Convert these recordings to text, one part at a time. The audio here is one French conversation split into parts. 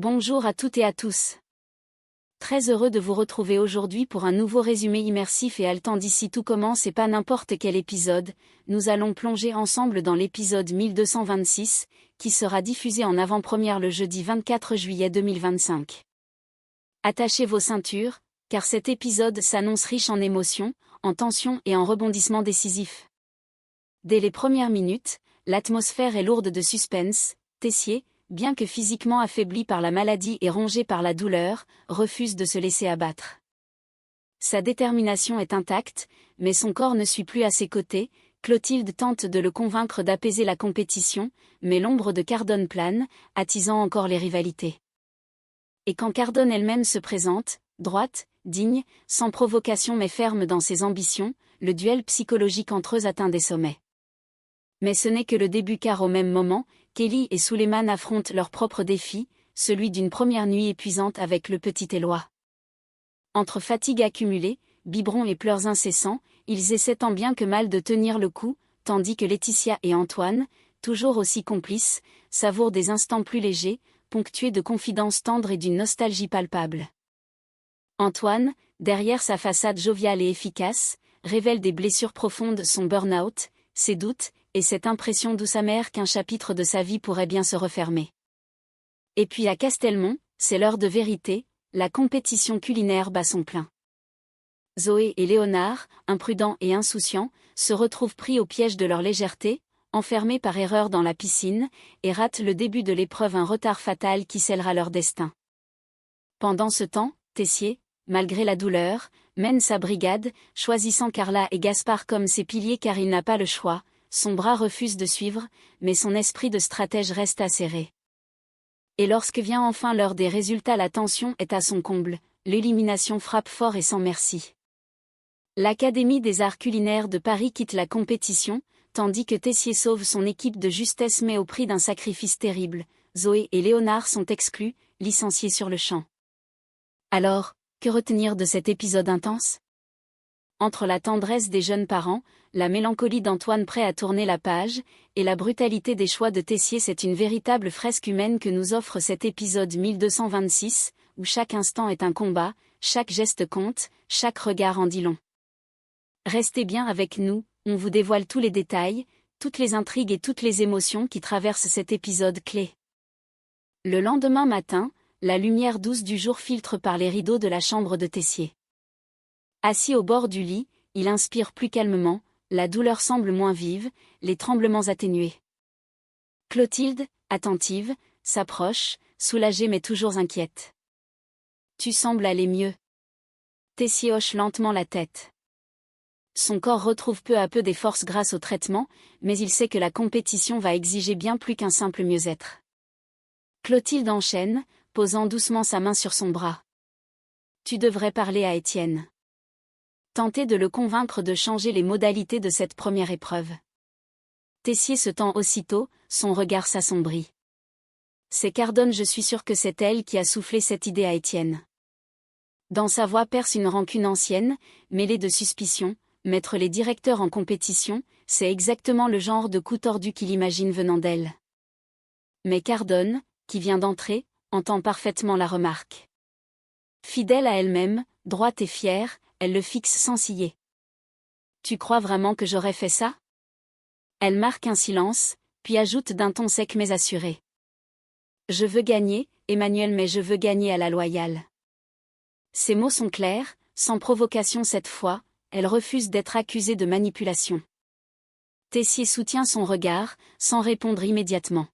Bonjour à toutes et à tous. Très heureux de vous retrouver aujourd'hui pour un nouveau résumé immersif et haletant d'ici tout commence et pas n'importe quel épisode, nous allons plonger ensemble dans l'épisode 1226, qui sera diffusé en avant-première le jeudi 24 juillet 2025. Attachez vos ceintures, car cet épisode s'annonce riche en émotions, en tensions et en rebondissements décisifs. Dès les premières minutes, l'atmosphère est lourde de suspense. Tessier, bien que physiquement affaibli par la maladie et rongé par la douleur, refuse de se laisser abattre. Sa détermination est intacte, mais son corps ne suit plus à ses côtés. Clotilde tente de le convaincre d'apaiser la compétition, mais l'ombre de Cardone plane, attisant encore les rivalités. Et quand Cardone elle-même se présente, droite, digne, sans provocation mais ferme dans ses ambitions, le duel psychologique entre eux atteint des sommets. Mais ce n'est que le début car au même moment, Kelly et Suleiman affrontent leur propre défi, celui d'une première nuit épuisante avec le petit Éloi. Entre fatigue accumulée, biberons et pleurs incessants, ils essaient tant bien que mal de tenir le coup, tandis que Laetitia et Antoine, toujours aussi complices, savourent des instants plus légers, ponctués de confidences tendres et d'une nostalgie palpable. Antoine, derrière sa façade joviale et efficace, révèle des blessures profondes, son burn-out, ses doutes, et cette impression douce amère qu'un chapitre de sa vie pourrait bien se refermer. Et puis à Castelmont, c'est l'heure de vérité, la compétition culinaire bat son plein. Zoé et Léonard, imprudents et insouciants, se retrouvent pris au piège de leur légèreté, enfermés par erreur dans la piscine, et ratent le début de l'épreuve, un retard fatal qui scellera leur destin. Pendant ce temps, Tessier, malgré la douleur, mène sa brigade, choisissant Carla et Gaspard comme ses piliers car il n'a pas le choix. Son bras refuse de suivre, mais son esprit de stratège reste acéré. Et lorsque vient enfin l'heure des résultats, la tension est à son comble, l'élimination frappe fort et sans merci. L'Académie des arts culinaires de Paris quitte la compétition, tandis que Tessier sauve son équipe de justesse mais au prix d'un sacrifice terrible. Zoé et Léonard sont exclus, licenciés sur le champ. Alors, que retenir de cet épisode intense ? Entre la tendresse des jeunes parents, la mélancolie d'Antoine prêt à tourner la page, et la brutalité des choix de Tessier, c'est une véritable fresque humaine que nous offre cet épisode 1226, où chaque instant est un combat, chaque geste compte, chaque regard en dit long. Restez bien avec nous, on vous dévoile tous les détails, toutes les intrigues et toutes les émotions qui traversent cet épisode clé. Le lendemain matin, la lumière douce du jour filtre par les rideaux de la chambre de Tessier. Assis au bord du lit, il inspire plus calmement, la douleur semble moins vive, les tremblements atténués. Clotilde, attentive, s'approche, soulagée mais toujours inquiète. « Tu sembles aller mieux. » Tessier hoche lentement la tête. Son corps retrouve peu à peu des forces grâce au traitement, mais il sait que la compétition va exiger bien plus qu'un simple mieux-être. Clotilde enchaîne, posant doucement sa main sur son bras. « Tu devrais parler à Étienne. » Tenter de le convaincre de changer les modalités de cette première épreuve. Tessier se tend aussitôt, son regard s'assombrit. C'est Cardone, je suis sûr que c'est elle qui a soufflé cette idée à Étienne. Dans sa voix perce une rancune ancienne, mêlée de suspicion, mettre les directeurs en compétition, c'est exactement le genre de coup tordu qu'il imagine venant d'elle. Mais Cardone, qui vient d'entrer, entend parfaitement la remarque. Fidèle à elle-même, droite et fière, elle le fixe sans ciller. « Tu crois vraiment que j'aurais fait ça ?» Elle marque un silence, puis ajoute d'un ton sec mais assuré. « Je veux gagner, Emmanuel, mais je veux gagner à la loyale. » Ses mots sont clairs, sans provocation cette fois, elle refuse d'être accusée de manipulation. Tessier soutient son regard, sans répondre immédiatement.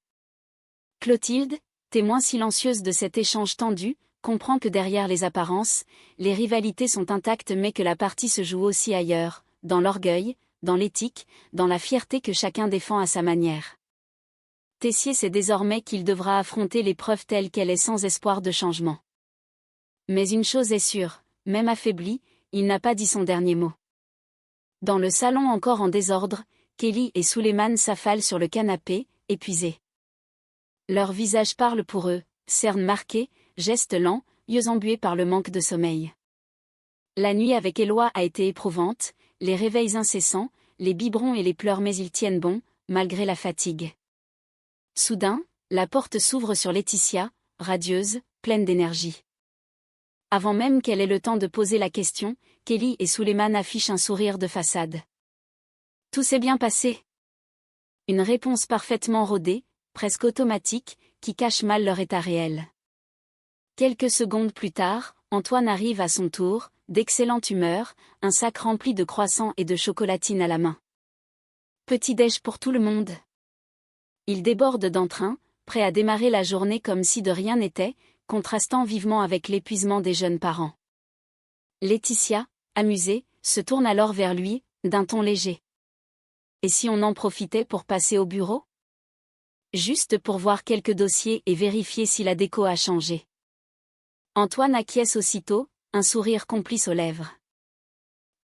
Clotilde, témoin silencieuse de cet échange tendu, comprend que derrière les apparences, les rivalités sont intactes mais que la partie se joue aussi ailleurs, dans l'orgueil, dans l'éthique, dans la fierté que chacun défend à sa manière. Tessier sait désormais qu'il devra affronter l'épreuve telle qu'elle est sans espoir de changement. Mais une chose est sûre, même affaibli, il n'a pas dit son dernier mot. Dans le salon encore en désordre, Kelly et Suleiman s'affalent sur le canapé, épuisés. Leurs visages parlent pour eux, cernes marquées, gestes lents, yeux embués par le manque de sommeil. La nuit avec Éloi a été éprouvante, les réveils incessants, les biberons et les pleurs mais ils tiennent bon, malgré la fatigue. Soudain, la porte s'ouvre sur Laetitia, radieuse, pleine d'énergie. Avant même qu'elle ait le temps de poser la question, Kelly et Suleiman affichent un sourire de façade. Tout s'est bien passé. Une réponse parfaitement rodée, presque automatique, qui cache mal leur état réel. Quelques secondes plus tard, Antoine arrive à son tour, d'excellente humeur, un sac rempli de croissants et de chocolatines à la main. Petit-déj pour tout le monde. Il déborde d'entrain, prêt à démarrer la journée comme si de rien n'était, contrastant vivement avec l'épuisement des jeunes parents. Laetitia, amusée, se tourne alors vers lui, d'un ton léger. Et si on en profitait pour passer au bureau? Juste pour voir quelques dossiers et vérifier si la déco a changé. Antoine acquiesce aussitôt, un sourire complice aux lèvres.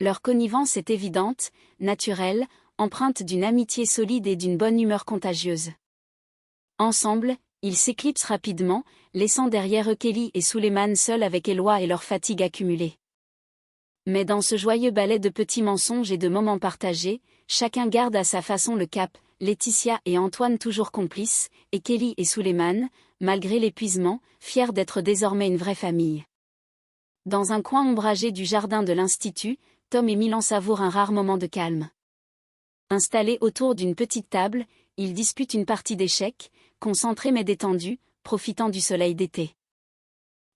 Leur connivence est évidente, naturelle, empreinte d'une amitié solide et d'une bonne humeur contagieuse. Ensemble, ils s'éclipsent rapidement, laissant derrière eux Kelly et Suleiman seuls avec Éloi et leur fatigue accumulée. Mais dans ce joyeux ballet de petits mensonges et de moments partagés, chacun garde à sa façon le cap, Laetitia et Antoine toujours complices, et Kelly et Suleiman, malgré l'épuisement, fiers d'être désormais une vraie famille. Dans un coin ombragé du jardin de l'Institut, Tom et Milan savourent un rare moment de calme. Installés autour d'une petite table, ils disputent une partie d'échecs, concentrés mais détendus, profitant du soleil d'été.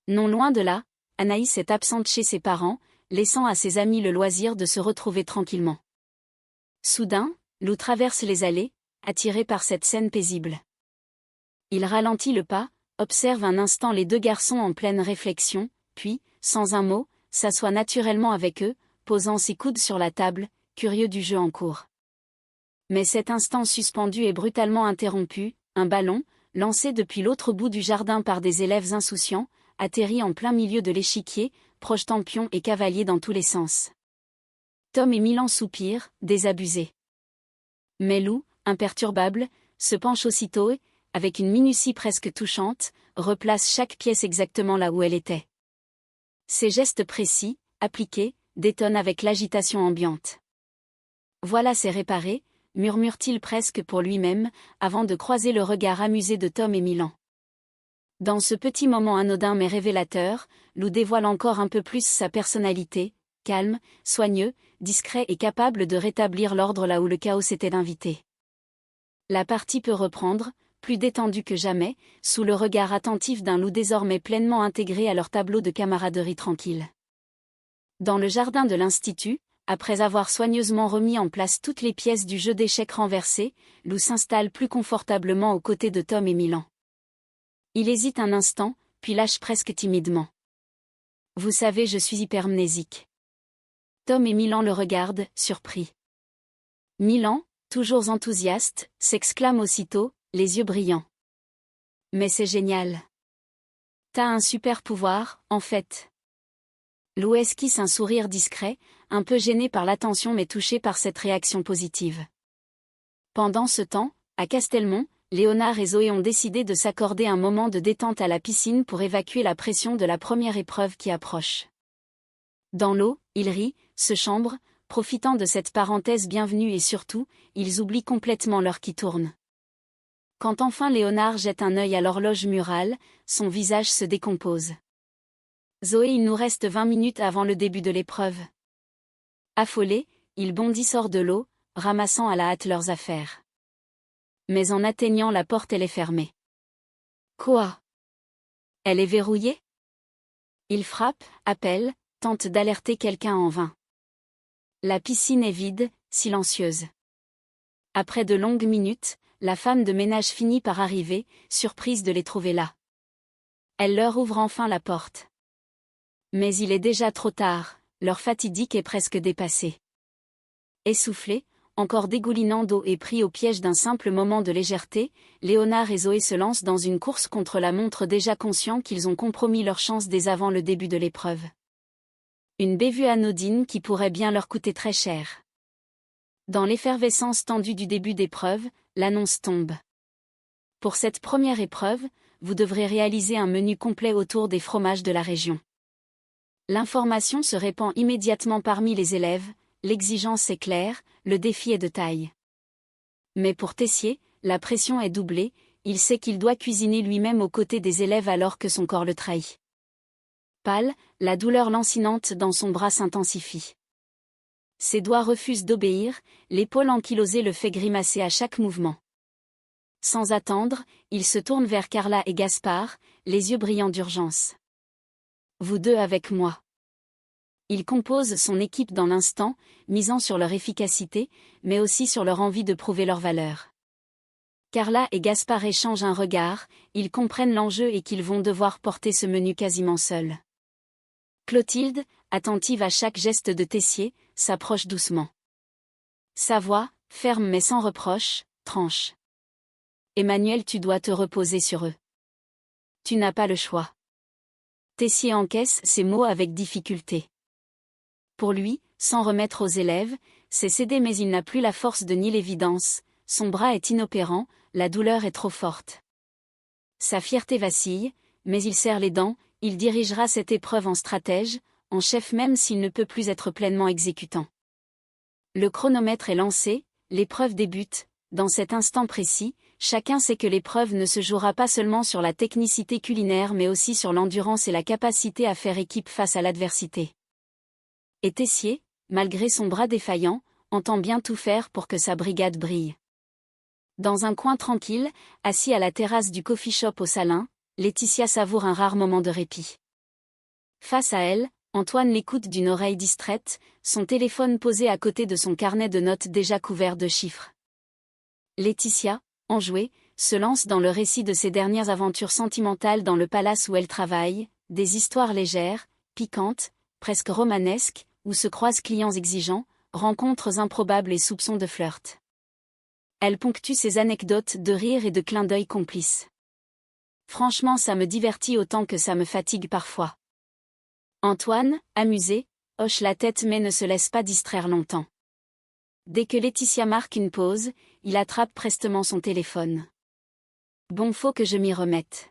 Non loin de là, Anaïs est absente chez ses parents, laissant à ses amis le loisir de se retrouver tranquillement. Soudain, Lou traverse les allées, attiré par cette scène paisible. Il ralentit le pas, observe un instant les deux garçons en pleine réflexion, puis, sans un mot, s'assoit naturellement avec eux, posant ses coudes sur la table, curieux du jeu en cours. Mais cet instant suspendu est brutalement interrompu, un ballon, lancé depuis l'autre bout du jardin par des élèves insouciants, atterrit en plein milieu de l'échiquier, projetant pions et cavaliers dans tous les sens. Tom et Milan soupirent, désabusés. Mais Lou, imperturbable, se penche aussitôt et, avec une minutie presque touchante, replace chaque pièce exactement là où elle était. Ces gestes précis, appliqués, détonnent avec l'agitation ambiante. Voilà, c'est réparé, murmure-t-il presque pour lui-même, avant de croiser le regard amusé de Tom et Milan. Dans ce petit moment anodin mais révélateur, Lou dévoile encore un peu plus sa personnalité, calme, soigneux, discret et capable de rétablir l'ordre là où le chaos s'était invité. La partie peut reprendre, plus détendue que jamais, sous le regard attentif d'un Lou désormais pleinement intégré à leur tableau de camaraderie tranquille. Dans le jardin de l'Institut, après avoir soigneusement remis en place toutes les pièces du jeu d'échecs renversé, Lou s'installe plus confortablement aux côtés de Tom et Milan. Il hésite un instant, puis lâche presque timidement. « Vous savez, je suis hypermnésique. » Tom et Milan le regardent, surpris. Milan, toujours enthousiaste, s'exclame aussitôt, les yeux brillants. « Mais c'est génial. T'as un super pouvoir, en fait. » Lou esquisse un sourire discret, un peu gêné par l'attention mais touché par cette réaction positive. Pendant ce temps, à Castelmont, Léonard et Zoé ont décidé de s'accorder un moment de détente à la piscine pour évacuer la pression de la première épreuve qui approche. Dans l'eau, ils rient, se chambrent, profitant de cette parenthèse bienvenue et surtout, ils oublient complètement l'heure qui tourne. Quand enfin Léonard jette un œil à l'horloge murale, son visage se décompose. Zoé, il nous reste 20 minutes avant le début de l'épreuve. Affolés, ils bondissent hors de l'eau, ramassant à la hâte leurs affaires. Mais en atteignant la porte, elle est fermée. Quoi? Elle est verrouillée? Ils frappent, appellent, tentent d'alerter quelqu'un en vain. La piscine est vide, silencieuse. Après de longues minutes, la femme de ménage finit par arriver, surprise de les trouver là. Elle leur ouvre enfin la porte. Mais il est déjà trop tard, leur fatidique est presque dépassée. Essoufflés, encore dégoulinant d'eau et pris au piège d'un simple moment de légèreté, Léonard et Zoé se lancent dans une course contre la montre déjà conscients qu'ils ont compromis leur chance dès avant le début de l'épreuve. Une bévue anodine qui pourrait bien leur coûter très cher. Dans l'effervescence tendue du début d'épreuve, l'annonce tombe. Pour cette première épreuve, vous devrez réaliser un menu complet autour des fromages de la région. L'information se répand immédiatement parmi les élèves, l'exigence est claire, le défi est de taille. Mais pour Tessier, la pression est doublée, il sait qu'il doit cuisiner lui-même aux côtés des élèves alors que son corps le trahit. Pâle, la douleur lancinante dans son bras s'intensifie. Ses doigts refusent d'obéir, l'épaule ankylosée le fait grimacer à chaque mouvement. Sans attendre, il se tourne vers Carla et Gaspard, les yeux brillants d'urgence. Vous deux avec moi. Il compose son équipe dans l'instant, misant sur leur efficacité, mais aussi sur leur envie de prouver leur valeur. Carla et Gaspard échangent un regard, ils comprennent l'enjeu et qu'ils vont devoir porter ce menu quasiment seuls. Clotilde, attentive à chaque geste de Tessier, s'approche doucement. Sa voix, ferme mais sans reproche, tranche. Emmanuel, tu dois te reposer sur eux. Tu n'as pas le choix. Tessier encaisse ces mots avec difficulté. Pour lui, s'en remettre aux élèves, c'est céder mais il n'a plus la force de nier l'évidence, son bras est inopérant, la douleur est trop forte. Sa fierté vacille, mais il serre les dents, il dirigera cette épreuve en stratège, en chef même s'il ne peut plus être pleinement exécutant. Le chronomètre est lancé, l'épreuve débute, dans cet instant précis, chacun sait que l'épreuve ne se jouera pas seulement sur la technicité culinaire mais aussi sur l'endurance et la capacité à faire équipe face à l'adversité. Et Tessier, malgré son bras défaillant, entend bien tout faire pour que sa brigade brille. Dans un coin tranquille, assis à la terrasse du coffee shop au Salin, Laetitia savoure un rare moment de répit. Face à elle, Antoine l'écoute d'une oreille distraite, son téléphone posé à côté de son carnet de notes déjà couvert de chiffres. Laetitia, enjouée, se lance dans le récit de ses dernières aventures sentimentales dans le palace où elle travaille, des histoires légères, piquantes, presque romanesques, où se croisent clients exigeants, rencontres improbables et soupçons de flirt. Elle ponctue ses anecdotes de rire et de clins d'œil complices. Franchement, ça me divertit autant que ça me fatigue parfois. Antoine, amusé, hoche la tête mais ne se laisse pas distraire longtemps. Dès que Laetitia marque une pause, il attrape prestement son téléphone. Bon, faut que je m'y remette.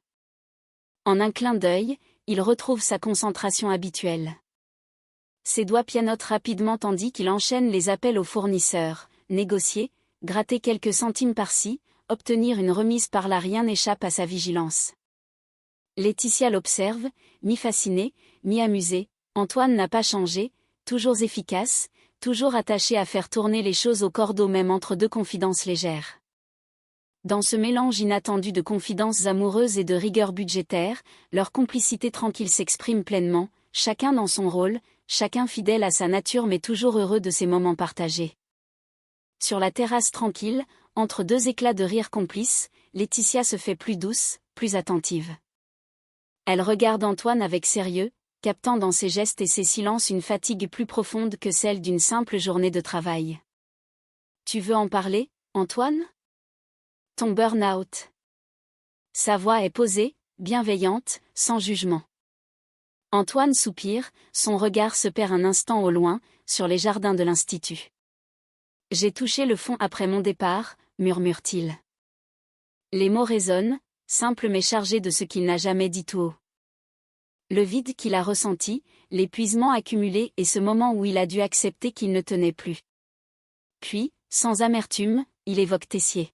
En un clin d'œil, il retrouve sa concentration habituelle. Ses doigts pianotent rapidement tandis qu'il enchaîne les appels aux fournisseurs, négocier, gratter quelques centimes par-ci, obtenir une remise par-là, rien n'échappe à sa vigilance. Laetitia l'observe, mi-fascinée, mi-amusée, Antoine n'a pas changé, toujours efficace, toujours attaché à faire tourner les choses au cordeau même entre deux confidences légères. Dans ce mélange inattendu de confidences amoureuses et de rigueur budgétaire, leur complicité tranquille s'exprime pleinement, chacun dans son rôle, chacun fidèle à sa nature mais toujours heureux de ces moments partagés. Sur la terrasse tranquille, entre deux éclats de rire complices, Laetitia se fait plus douce, plus attentive. Elle regarde Antoine avec sérieux, captant dans ses gestes et ses silences une fatigue plus profonde que celle d'une simple journée de travail. Tu veux en parler, Antoine? Ton burn-out. Sa voix est posée, bienveillante, sans jugement. Antoine soupire, son regard se perd un instant au loin, sur les jardins de l'Institut. J'ai touché le fond après mon départ, murmure-t-il. Les mots résonnent, simples mais chargés de ce qu'il n'a jamais dit tout haut. Le vide qu'il a ressenti, l'épuisement accumulé et ce moment où il a dû accepter qu'il ne tenait plus. Puis, sans amertume, il évoque Tessier.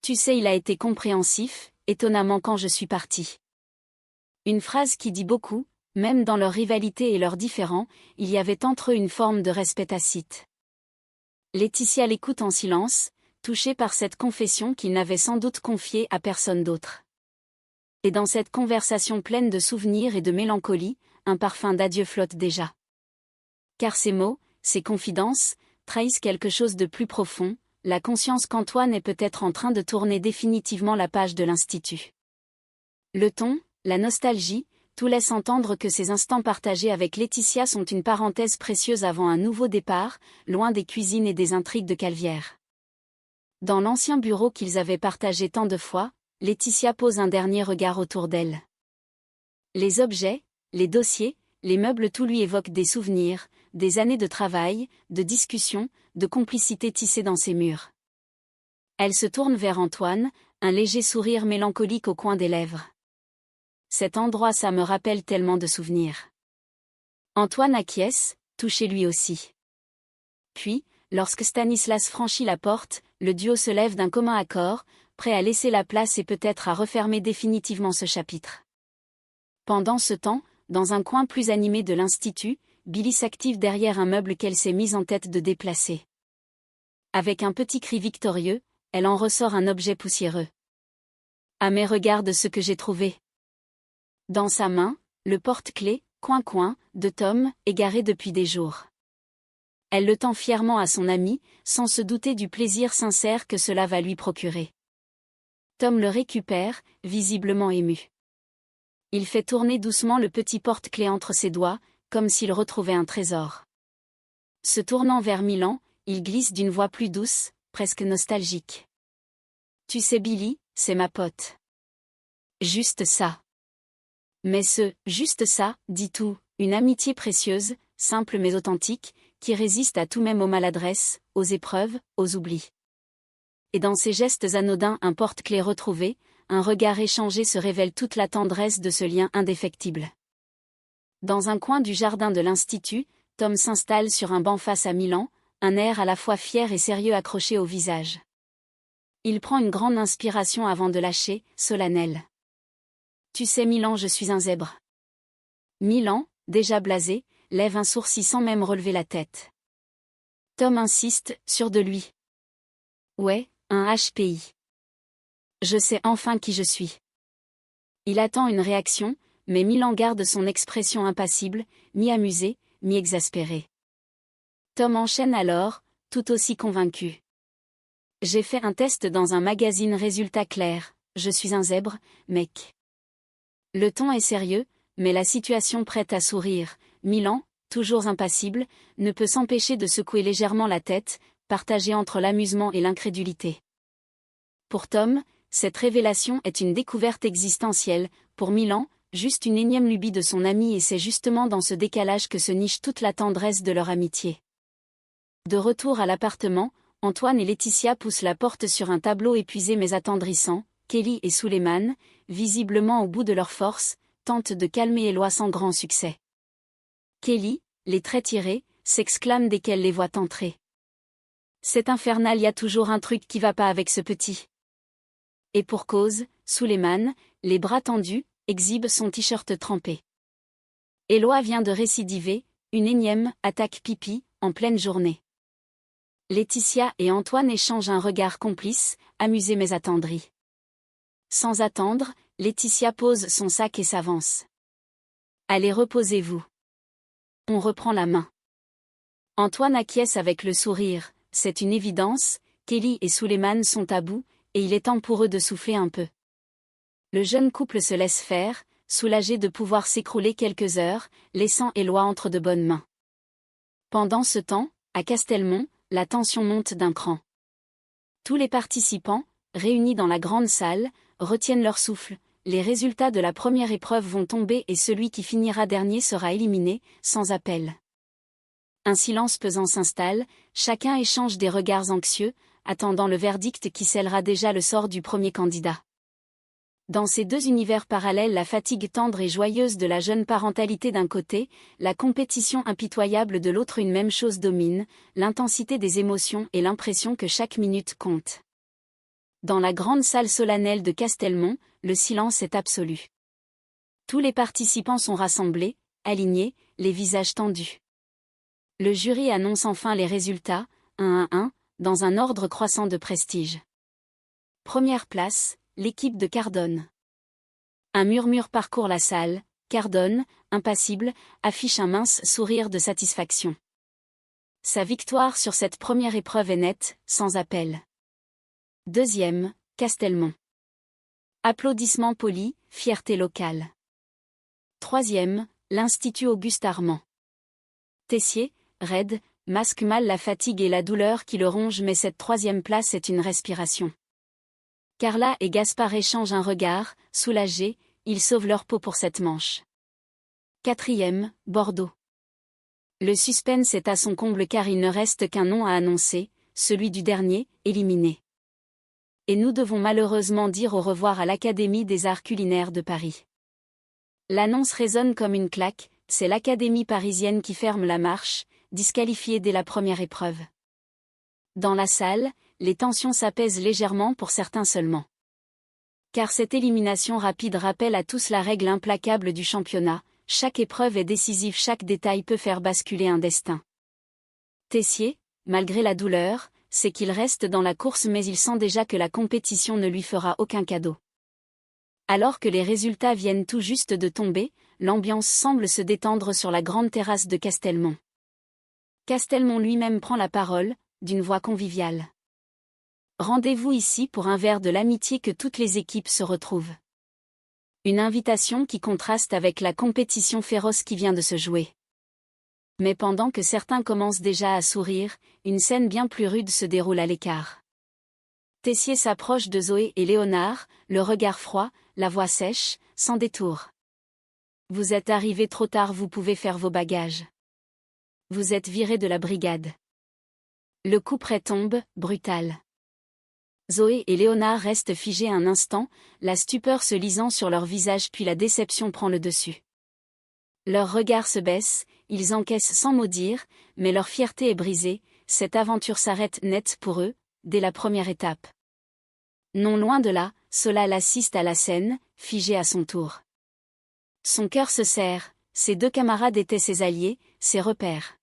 Tu sais, il a été compréhensif, étonnamment quand je suis parti. Une phrase qui dit beaucoup, même dans leur rivalité et leurs différends, il y avait entre eux une forme de respect tacite. Laetitia l'écoute en silence, touchée par cette confession qu'il n'avait sans doute confiée à personne d'autre. Et dans cette conversation pleine de souvenirs et de mélancolie, un parfum d'adieu flotte déjà. Car ces mots, ces confidences, trahissent quelque chose de plus profond, la conscience qu'Antoine est peut-être en train de tourner définitivement la page de l'Institut. Le ton, la nostalgie, tout laisse entendre que ces instants partagés avec Laetitia sont une parenthèse précieuse avant un nouveau départ, loin des cuisines et des intrigues de Calvière. Dans l'ancien bureau qu'ils avaient partagé tant de fois, Laetitia pose un dernier regard autour d'elle. Les objets, les dossiers, les meubles, tout lui évoque des souvenirs, des années de travail, de discussions, de complicité tissée dans ces murs. Elle se tourne vers Antoine, un léger sourire mélancolique au coin des lèvres. Cet endroit, ça me rappelle tellement de souvenirs. Antoine acquiesce, touché lui aussi. Puis, lorsque Stanislas franchit la porte, le duo se lève d'un commun accord, prêt à laisser la place et peut-être à refermer définitivement ce chapitre. Pendant ce temps, dans un coin plus animé de l'institut, Billy s'active derrière un meuble qu'elle s'est mise en tête de déplacer. Avec un petit cri victorieux, elle en ressort un objet poussiéreux. « Ah mais regarde ce que j'ai trouvé !» Dans sa main, le porte-clés, coin-coin, de Tom, égaré depuis des jours. Elle le tend fièrement à son ami, sans se douter du plaisir sincère que cela va lui procurer. Tom le récupère, visiblement ému. Il fait tourner doucement le petit porte-clés entre ses doigts, comme s'il retrouvait un trésor. Se tournant vers Milan, il glisse d'une voix plus douce, presque nostalgique. « Tu sais Billy, c'est ma pote. » Juste ça. Mais juste ça, dit tout, une amitié précieuse, simple mais authentique, qui résiste à tout même aux maladresses, aux épreuves, aux oublis. Et dans ces gestes anodins, un porte-clés retrouvé, un regard échangé se révèle toute la tendresse de ce lien indéfectible. Dans un coin du jardin de l'Institut, Tom s'installe sur un banc face à Milan, un air à la fois fier et sérieux accroché au visage. Il prend une grande inspiration avant de lâcher, solennel. « Tu sais Milan, je suis un zèbre. » Milan, déjà blasé, lève un sourcil sans même relever la tête. Tom insiste, sûr de lui. « Ouais, un HPI. Je sais enfin qui je suis. » Il attend une réaction, mais Milan garde son expression impassible, mi-amusée, mi-exaspérée. Tom enchaîne alors, tout aussi convaincu. « J'ai fait un test dans un magazine, résultat clair, je suis un zèbre, mec. » Le ton est sérieux, mais la situation prête à sourire. Milan, toujours impassible, ne peut s'empêcher de secouer légèrement la tête, partagée entre l'amusement et l'incrédulité. Pour Tom, cette révélation est une découverte existentielle, pour Milan, juste une énième lubie de son ami, et c'est justement dans ce décalage que se niche toute la tendresse de leur amitié. De retour à l'appartement, Antoine et Laetitia poussent la porte sur un tableau épuisé mais attendrissant. Kelly et Suleiman, visiblement au bout de leur force, tentent de calmer Éloi sans grand succès. Kelly, les traits tirés, s'exclame dès qu'elle les voit entrer. « C'est infernal, y a toujours un truc qui va pas avec ce petit. » Et pour cause, Suleiman, les bras tendus, exhibe son t-shirt trempé. Éloi vient de récidiver, une énième attaque pipi, en pleine journée. Laetitia et Antoine échangent un regard complice, amusé mais attendri. Sans attendre, Laetitia pose son sac et s'avance. « Allez, reposez-vous. » On reprend la main. Antoine acquiesce avec le sourire, c'est une évidence, Kelly et Suleiman sont à bout, et il est temps pour eux de souffler un peu. Le jeune couple se laisse faire, soulagé de pouvoir s'écrouler quelques heures, laissant Éloi entre de bonnes mains. Pendant ce temps, à Castelmont, la tension monte d'un cran. Tous les participants, réunis dans la grande salle, retiennent leur souffle. Les résultats de la première épreuve vont tomber et celui qui finira dernier sera éliminé, sans appel. Un silence pesant s'installe, chacun échange des regards anxieux, attendant le verdict qui scellera déjà le sort du premier candidat. Dans ces deux univers parallèles, la fatigue tendre et joyeuse de la jeune parentalité d'un côté, la compétition impitoyable de l'autre, une même chose domine, l'intensité des émotions et l'impression que chaque minute compte. Dans la grande salle solennelle de Castelmont, le silence est absolu. Tous les participants sont rassemblés, alignés, les visages tendus. Le jury annonce enfin les résultats, un à un, dans un ordre croissant de prestige. Première place, l'équipe de Cardone. Un murmure parcourt la salle, Cardone, impassible, affiche un mince sourire de satisfaction. Sa victoire sur cette première épreuve est nette, sans appel. Deuxième, Castelmont. Applaudissements polis, fierté locale. Troisième, l'Institut Auguste Armand. Tessier, raide, masque mal la fatigue et la douleur qui le rongent, mais cette troisième place est une respiration. Carla et Gaspard échangent un regard, soulagés, ils sauvent leur peau pour cette manche. Quatrième, Bordeaux. Le suspense est à son comble car il ne reste qu'un nom à annoncer, celui du dernier, éliminé. Et nous devons malheureusement dire au revoir à l'Académie des Arts Culinaires de Paris. L'annonce résonne comme une claque, c'est l'Académie parisienne qui ferme la marche, disqualifiée dès la première épreuve. Dans la salle, les tensions s'apaisent légèrement pour certains seulement. Car cette élimination rapide rappelle à tous la règle implacable du championnat, chaque épreuve est décisive, chaque détail peut faire basculer un destin. Tessier, malgré la douleur, sait qu'il reste dans la course mais il sent déjà que la compétition ne lui fera aucun cadeau. Alors que les résultats viennent tout juste de tomber, l'ambiance semble se détendre sur la grande terrasse de Castelmont. Castelmont lui-même prend la parole, d'une voix conviviale. Rendez-vous ici pour un verre de l'amitié que toutes les équipes se retrouvent. Une invitation qui contraste avec la compétition féroce qui vient de se jouer. Mais pendant que certains commencent déjà à sourire, une scène bien plus rude se déroule à l'écart. Tessier s'approche de Zoé et Léonard, le regard froid, la voix sèche, sans détour. Vous êtes arrivés trop tard, vous pouvez faire vos bagages. Vous êtes virés de la brigade. Le coup près tombe, brutal. Zoé et Léonard restent figés un instant, la stupeur se lisant sur leur visage puis la déception prend le dessus. Leurs regards se baissent, ils encaissent sans mot dire, mais leur fierté est brisée, cette aventure s'arrête net pour eux, dès la première étape. Non loin de là, Solal assiste à la scène, figé à son tour. Son cœur se serre, ses deux camarades étaient ses alliés, ses repères.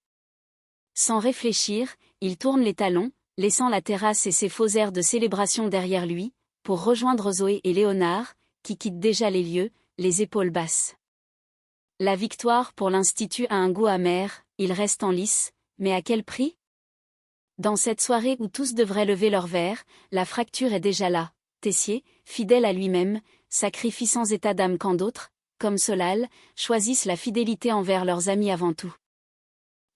Sans réfléchir, il tourne les talons, laissant la terrasse et ses faux airs de célébration derrière lui, pour rejoindre Zoé et Léonard, qui quittent déjà les lieux, les épaules basses. La victoire pour l'Institut a un goût amer, il reste en lice, mais à quel prix ? Dans cette soirée où tous devraient lever leur verre, la fracture est déjà là. Tessier, fidèle à lui-même, sacrifie sans état d'âme quand d'autres, comme Solal, choisissent la fidélité envers leurs amis avant tout.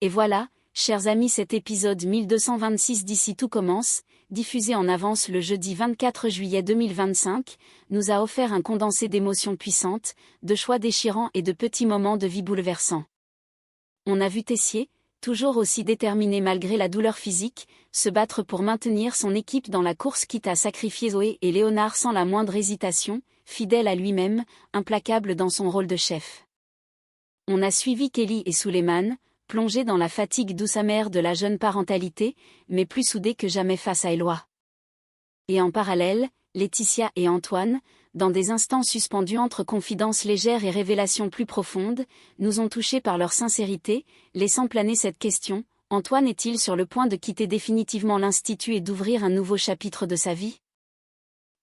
Et voilà, chers amis, cet épisode 1226 d'Ici tout commence, diffusé en avance le jeudi 24 juillet 2025, nous a offert un condensé d'émotions puissantes, de choix déchirants et de petits moments de vie bouleversants. On a vu Tessier, toujours aussi déterminé malgré la douleur physique, se battre pour maintenir son équipe dans la course quitte à sacrifier Zoé et Léonard sans la moindre hésitation, fidèle à lui-même, implacable dans son rôle de chef. On a suivi Kelly et Suleiman, plongés dans la fatigue douce amère de la jeune parentalité, mais plus soudés que jamais face à Éloi. Et en parallèle, Laetitia et Antoine, dans des instants suspendus entre confidences légères et révélations plus profondes, nous ont touchés par leur sincérité, laissant planer cette question, Antoine est-il sur le point de quitter définitivement l'Institut et d'ouvrir un nouveau chapitre de sa vie ?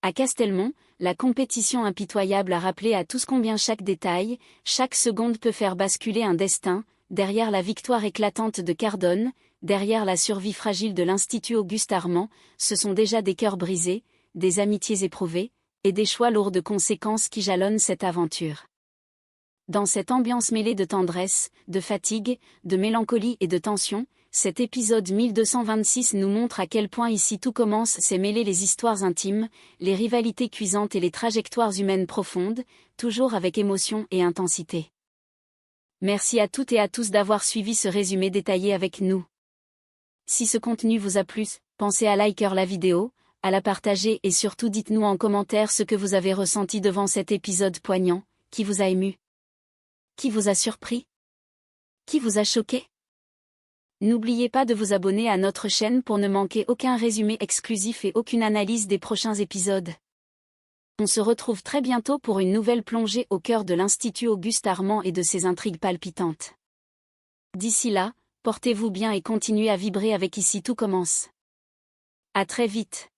À Castelmont, la compétition impitoyable a rappelé à tous combien chaque détail, chaque seconde peut faire basculer un destin, derrière la victoire éclatante de Cardone, derrière la survie fragile de l'Institut Auguste Armand, ce sont déjà des cœurs brisés, des amitiés éprouvées, et des choix lourds de conséquences qui jalonnent cette aventure. Dans cette ambiance mêlée de tendresse, de fatigue, de mélancolie et de tension, cet épisode 1226 nous montre à quel point Ici tout commence c'est mêler les histoires intimes, les rivalités cuisantes et les trajectoires humaines profondes, toujours avec émotion et intensité. Merci à toutes et à tous d'avoir suivi ce résumé détaillé avec nous. Si ce contenu vous a plu, pensez à liker la vidéo, à la partager et surtout dites-nous en commentaire ce que vous avez ressenti devant cet épisode poignant, qui vous a ému, qui vous a surpris, qui vous a choqué. N'oubliez pas de vous abonner à notre chaîne pour ne manquer aucun résumé exclusif et aucune analyse des prochains épisodes. On se retrouve très bientôt pour une nouvelle plongée au cœur de l'Institut Auguste Armand et de ses intrigues palpitantes. D'ici là, portez-vous bien et continuez à vibrer avec Ici tout commence. À très vite.